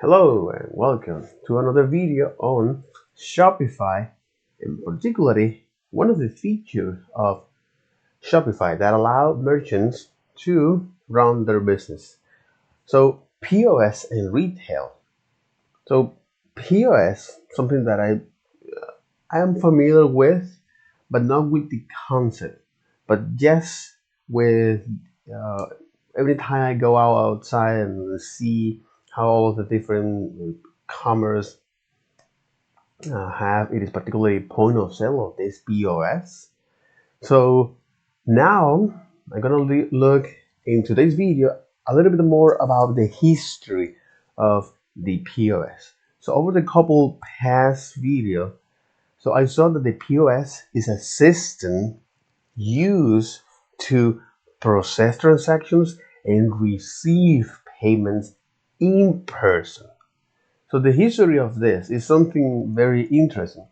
Hello and welcome to another video on Shopify, and particularly one of the features of Shopify that allow merchants to run their business. So POS and retail. So POS, something that I am familiar with, but not with the concept, but just with uh, every time I go outside and see how all of the different commerce have it is particularly point of sale of this POS. So now I'm gonna look in today's video a little bit more about the history of the POS. So over the couple past video, so I saw that the POS is a system used to process transactions and receive payments in person. So the history of this is something very interesting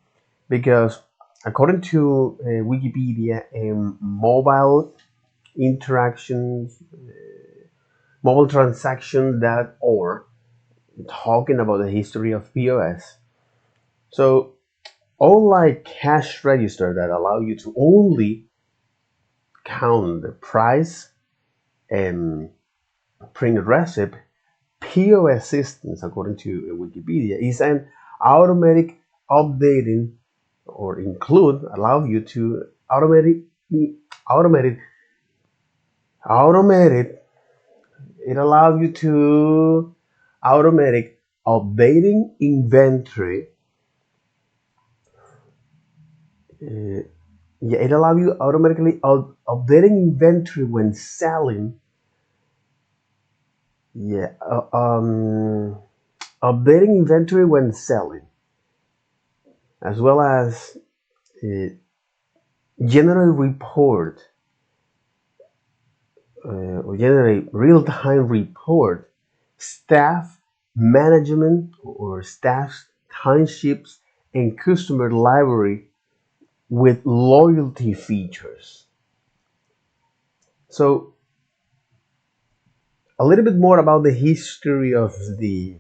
because according to Wikipedia, interactions, mobile transaction.org, talking about the history of POS. So unlike cash register that allow you to only count the price and print a receipt, POS systems, according to Wikipedia, is an automatic updating or include allow you to automated automated it allows you to automatic updating inventory. uh, yeah, it allows you automatically updating inventory when selling. yeah uh, um Updating inventory when selling, as well as uh, generate report or generate real-time report, staff management or staff timesheets, and customer library with loyalty features. So a little bit more about the history of the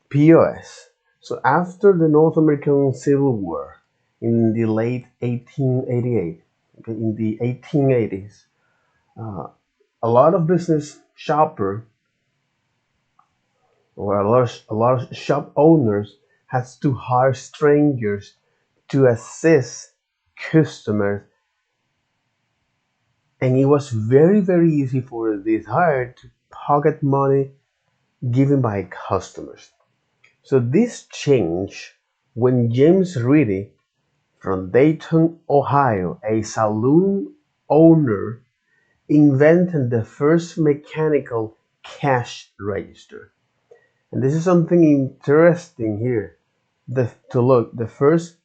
POS. So after the North American Civil War in the late 1888, okay, in the 1880s, uh, a lot of business shopper or a lot of shop owners has to hire strangers to assist customers, and it was very easy for this hire to pocket money given by customers. So this changed when James Ritty from Dayton, Ohio, a saloon owner, invented the first mechanical cash register. And this is something interesting here. The first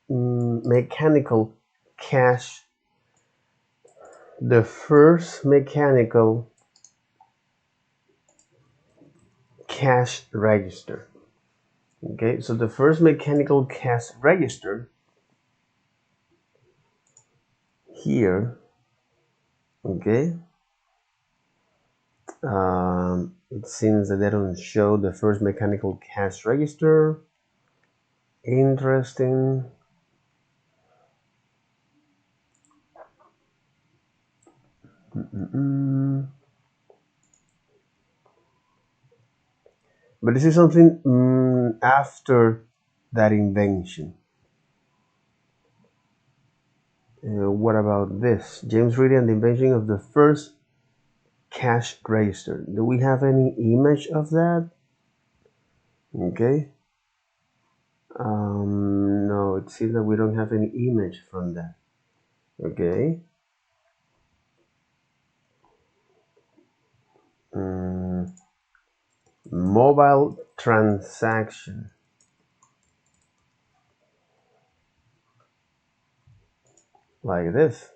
mechanical cash, the first mechanical cash register. Okay, so the first mechanical cash register here. Okay, it seems that they don't show the first mechanical cash register. Interesting. But this is something after that invention. What about this? James Ritty and the invention of the first cash register. Do we have any image of that? Okay. No, it seems that we don't have any image from that. Okay. Mobile transaction. Like this.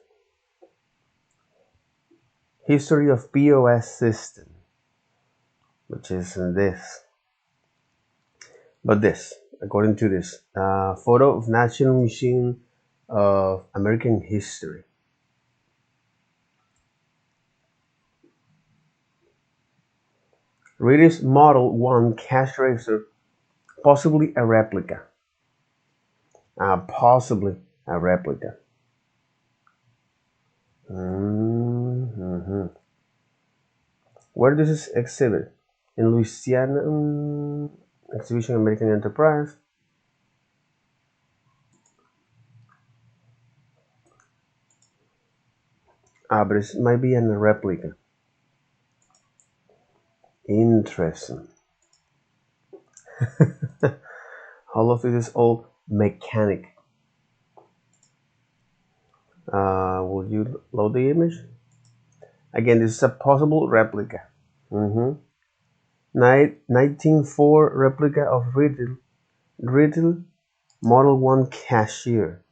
History of POS system, which is this. But this, according to this, photo of National Museum of American History. Ritty's Model 1 cash register, possibly a replica. Possibly a replica. Where does this exhibit? In Louisiana Exhibition American Enterprise. But it might be a replica. Interesting. All of it is all mechanic. Will you load the image? Again, this is a possible replica. 1904 replica of Ritty Model 1 cashier.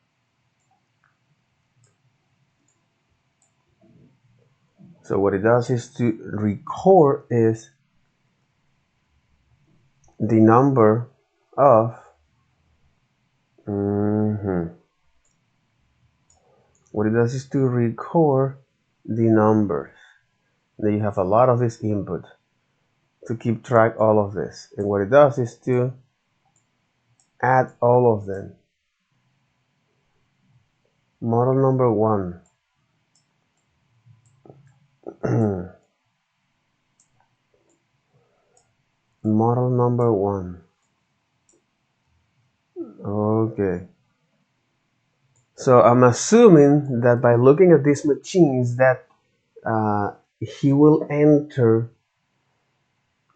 So what it does is to record is the number of what it does is to record the numbers. Then you have a lot of this input to keep track all of this, and what it does is to add all of them. Model number 1. Model number 1. Okay. So I'm assuming that by looking at these machines that he will enter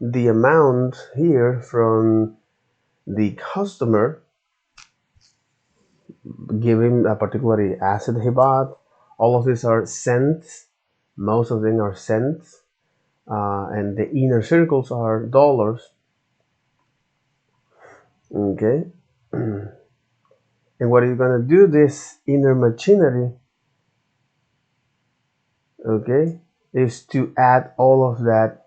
the amount here from the customer, give him a particular asset he bought. All of these are cents. Most of them are cents. And the inner circles are dollars. Okay. And what you're gonna do, this inner machinery, okay, is to add all of that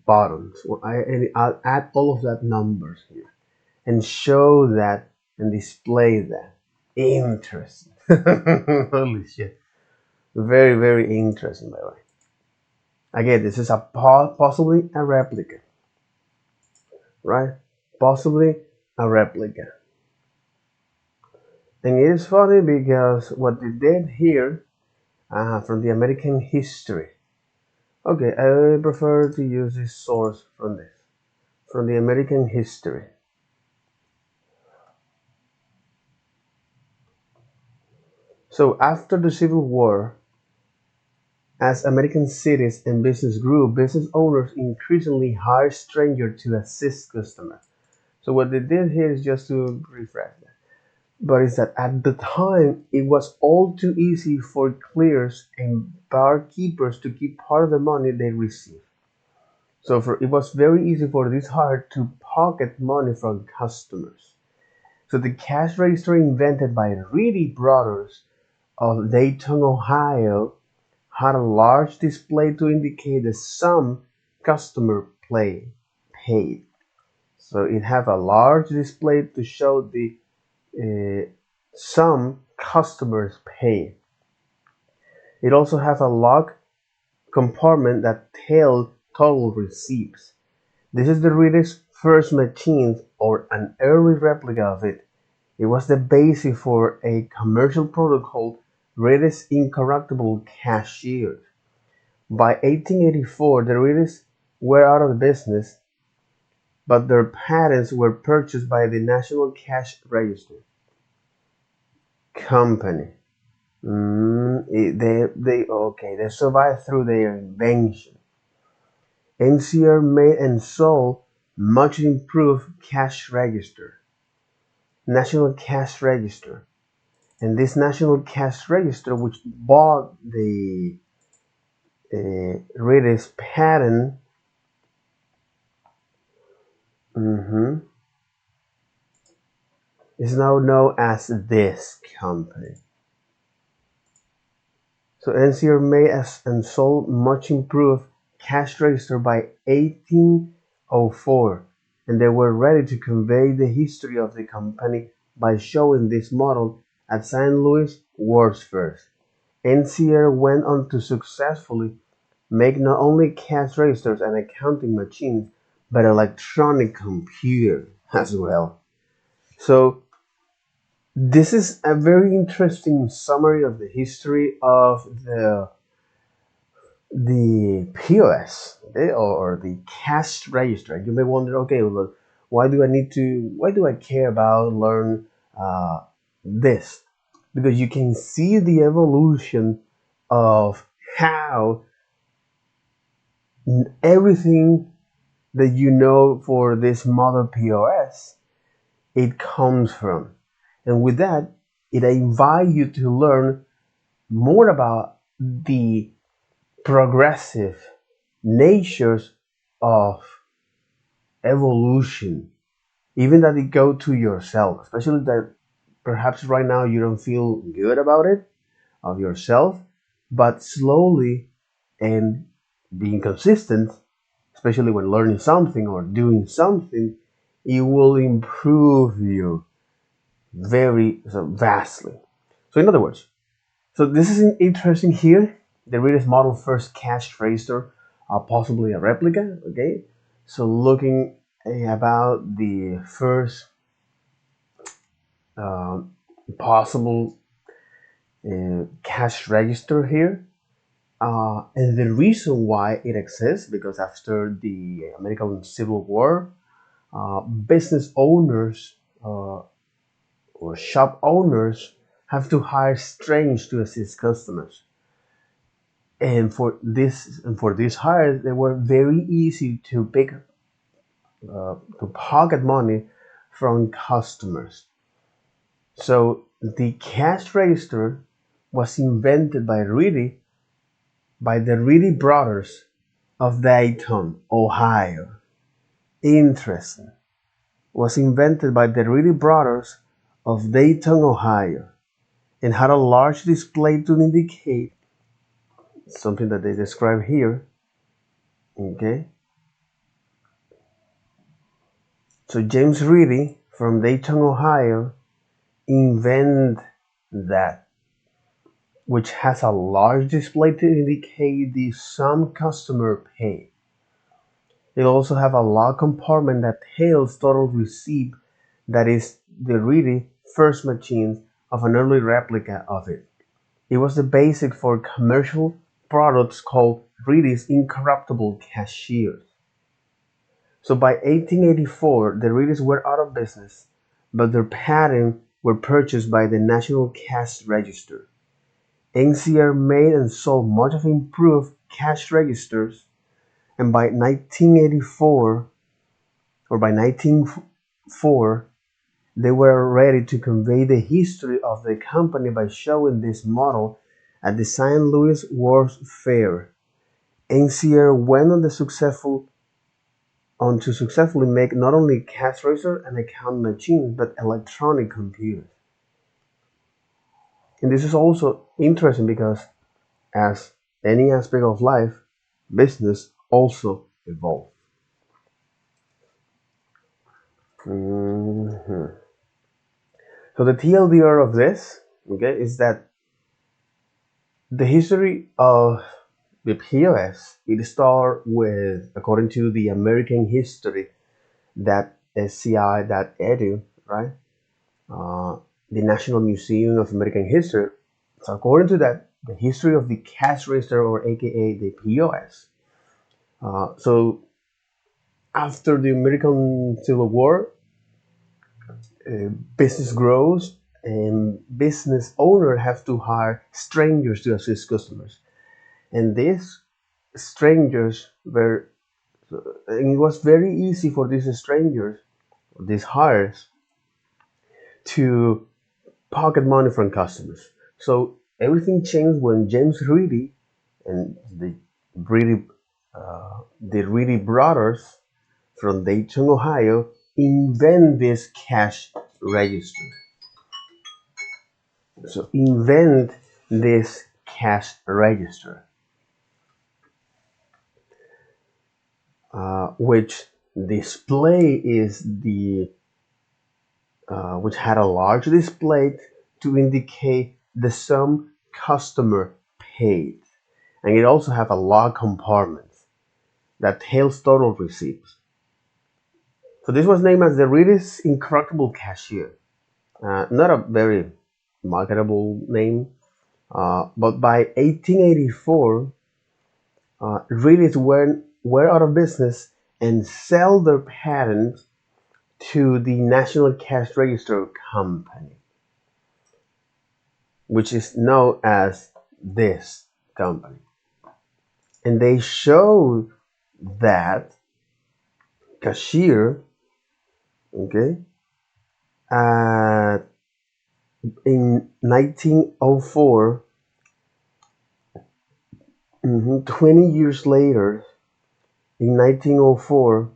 bottoms. I'll add all of that numbers here and show that and display that. Interesting. Holy shit. Very, very interesting, by the way. Again, this is possibly a replica, right? Possibly a replica. And it is funny because what they did here from the American history. Okay, I prefer to use this source from the American history. So after the Civil War, as American cities and business grew, business owners increasingly hired strangers to assist customers. So what they did here is just to refresh that. But it's that at the time, it was all too easy for clerks and barkeepers to keep part of the money they received. So it was very easy for this hired to pocket money from customers. So the cash register invented by the Ritty brothers of Dayton, Ohio, had a large display to indicate the sum customer paid. So it had a large display to show the sum customers paid. It also has a lock compartment that held total receipts. This is the Ritty's first machine, or an early replica of it. It was the basis for a commercial product called Ritty's Incorruptible Cashier. By 1884, the Rittys were out of business, but their patents were purchased by the National Cash Register Company. They survived through their invention. NCR made and sold much improved cash register, National Cash Register, and this National Cash Register, which bought the Ritty's patent, is now known as this company. So NCR made and sold much improved cash register by 1804, and they were ready to convey the history of the company by showing this model at St. Louis World's Fair. NCR went on to successfully make not only cash registers and accounting machines, but electronic computer as well. So this is a very interesting summary of the history of the POS, okay, or the cash register. You may wonder, okay, well, why do I care about learn this? Because you can see the evolution of how everything that you know for this model POS, it comes from. And with that, it invites you to learn more about the progressive natures of evolution, even that it go to yourself, especially that perhaps right now you don't feel good about it, of yourself, but slowly and being consistent, especially when learning something or doing something, it will improve you very vastly. So in other words, so this is interesting here. The Ritty's model first cash register, possibly a replica. Okay, so looking about the first uh, possible cash register here, and the reason why it exists because after the American Civil War, business owners or shop owners have to hire strangers to assist customers. And for these hires, they were very easy to pick to pocket money from customers. So the cash register was invented by the Ritty brothers of Dayton, Ohio. Interesting. Was invented by the Ritty brothers of Dayton, Ohio, and had a large display to indicate something that they describe here. Okay. So James Ritty from Dayton, Ohio, invent that, which has a large display to indicate the sum customer paid. It also have a log compartment that tells total receipt, that is the Ritty first machine of an early replica of it. It was the basic for commercial products called Ritty's Incorruptible Cashiers. So by 1884, the Rittys were out of business, but their patents were purchased by the National Cash Register. NCR made and sold much of improved cash registers, and by 1984 or by 1904, they were ready to convey the history of the company by showing this model at the St. Louis World's Fair. NCR went on to successfully make not only cash register and account machines, but electronic computers. And this is also interesting because, as any aspect of life, business also evolves. Mhm. So the TLDR of this, okay, is that the history of the POS, it started with, according to the American history, that SCI.edu, right? The National Museum of American History. So according to that, the history of the cash register, or AKA the POS. So after the American Civil War, business grows and business owners have to hire strangers to assist customers. And these strangers were, and it was very easy for these strangers, these hires, to pocket money from customers. So everything changed when James Ritty and the Ritty brothers from Dayton, Ohio, invent this cash register. So invent this cash register, which display is the which had a large display to indicate the sum customer paid. and it also have a log compartment that tells total receipts. So this was named as the Ritty's Incorruptible Cashier. Not a very marketable name, but by 1884, Ritty's were out of business and sell their patent to the National Cash Register Company, which is known as this company. And they showed that cashier, okay, in 1904, 20 years later, in 1904,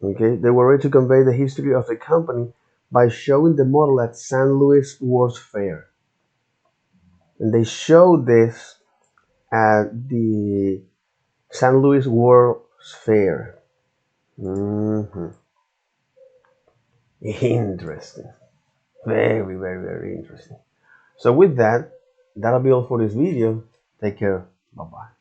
okay, they were ready to convey the history of the company by showing the model at St. Louis World's Fair. And they showed this at the St. Louis World's Fair. Interesting. Very, very, very interesting. So with that, that'll be all for this video. Take care. Bye-bye.